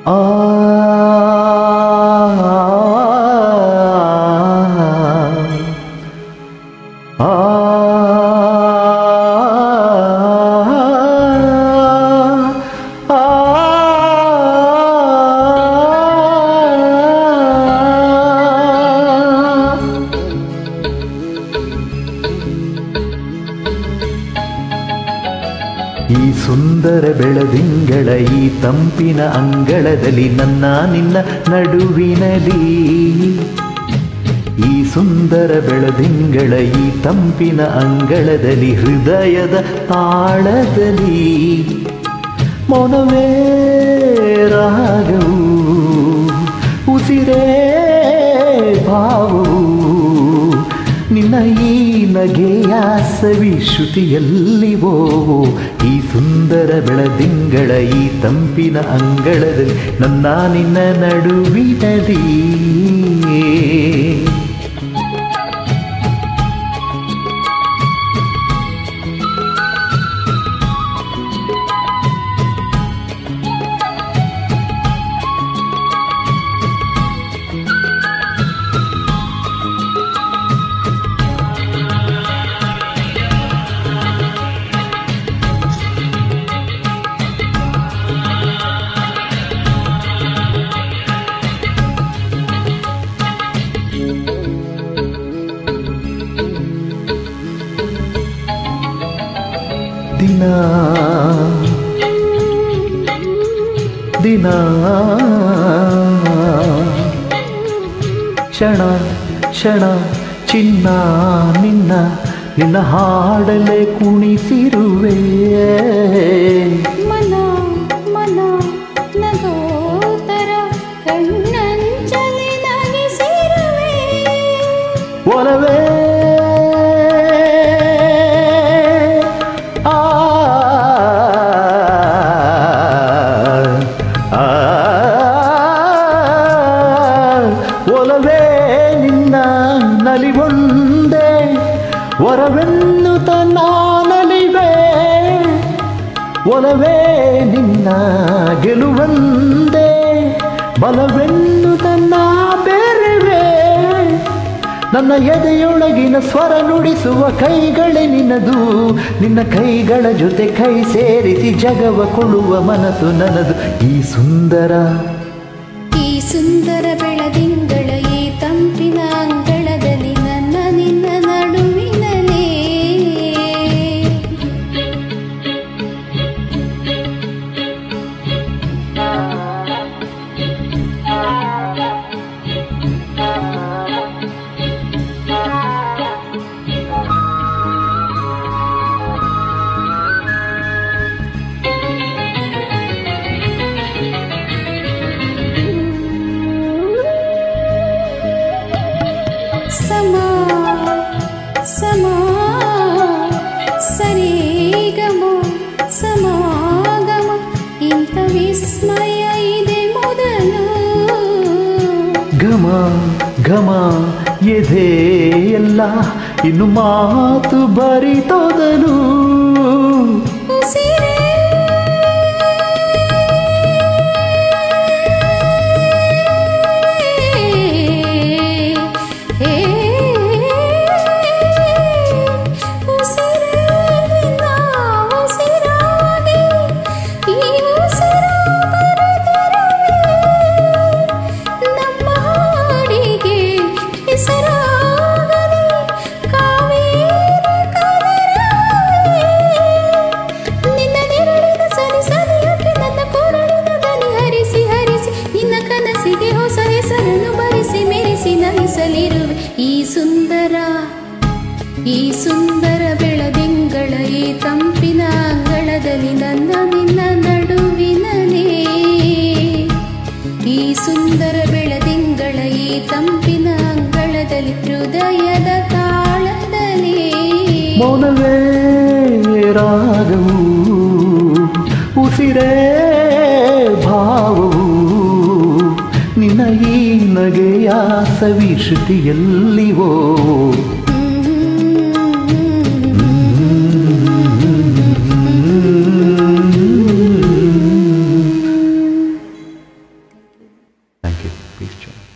ಆ ಈ ಸುಂದರ ಬೆಳದಿಂಗಳ ಈ ತಂಪಿನ ಅಂಗಳದಲ್ಲಿ ನನ್ನ ನಿನ್ನ ನಡುವಿನಲ್ಲಿ ಈ ಸುಂದರ ಬೆಳದಿಂಗಳ ಈ ತಂಪಿನ ಅಂಗಳದಲ್ಲಿ ಹೃದಯದ ಆಳದಲ್ಲಿ ಮೌನವೇ ರಾಗವು ಉಸಿರೇ ಭಾವವು ನಿನ್ನ ಈ ನಗೆಯ ಸವಿ ಶ್ರುತಿಯಲ್ಲಿವೋ ಈ ಸುಂದರ ಬೆಳದಿಂಗಳ ಈ ತಂಪಿನ ಅಂಗಳದಲ್ಲಿ ನನ್ನ ನಿನ್ನ ನಡುವಿನಲ್ಲಿ ದಿನ ದಿನ ಕ್ಷಣ ಕ್ಷಣ ಚಿನ್ನ ನಿನ್ನ ನಿನ್ನ ಹಾಡಲೆ ಕುಣಿಸಿರುವೆ ಮನ ಮನ ನಗೋತರ ಕಣ್ಣಂಚಲಿ ನಗಿಸಿರುವೆ ಒಲವೇ ಒಲವೇ ನಿನ್ನ ನಲಿವೊಂದೇ ವರವೆನ್ನು ತನ್ನ ನಲಿವೆ ಒಲವೇ ನಿನ್ನ ಗೆಲುವಂದೇ ಬಲವೆನ್ನು ತನ್ನ ಬೇರೆವೆ ನನ್ನ ಎದೆಯೊಳಗಿನ ಸ್ವರ ನುಡಿಸುವ ಕೈಗಳೇ ನಿನ್ನದು ನಿನ್ನ ಕೈಗಳ ಜೊತೆ ಕೈ ಸೇರಿಸಿ ಜಗವ ಕೊಡುವ ಮನಸ್ಸು ನನ್ನದು ಈ ಸುಂದರ ಬೆಳದಿಂಗಳ ಈ ತಂಪಿನ ಅಂಗಳದಲ್ಲಿ ನನ್ನ ನಿನ್ನ ನಡುವಿನಲ್ಲಿ ಸಮ ಸಮ ಸರಿಗಮ ಸಮಾಗಮ ಇಂಥ ವಿಸ್ಮಯ ಇದೆ ಮೊದಲು ಘಮ ಘಮ ಎದೆ ಎಲ್ಲ ಇನ್ನು ಮಾತು ಬರಿತೋದನು ಉಸಿರೇ ಈ ಸುಂದರ ಬೆಳದಿಂಗಳ ಈ ತಂಪಿನ ಅಂಗಳದಲ್ಲಿ ನನ್ನ ನಿನ್ನ ನಡುವಿನಲ್ಲಿ ಈ ಸುಂದರ ಬೆಳದಿಂಗಳ ಈ ತಂಪಿನ ಅಂಗಳದಲ್ಲಿ ಹೃದಯದ ತಾಳದಲ್ಲಿ ಮೌನವೇ ರಾಗವು ಉಸಿರೇ ಭಾವವು ನಿನ್ನ ಈ ನಗೆಯ ಸವಿ ಶ್ರುತಿಯಲ್ಲಿವೋ ಪೀಸ್ ಜಾನ್.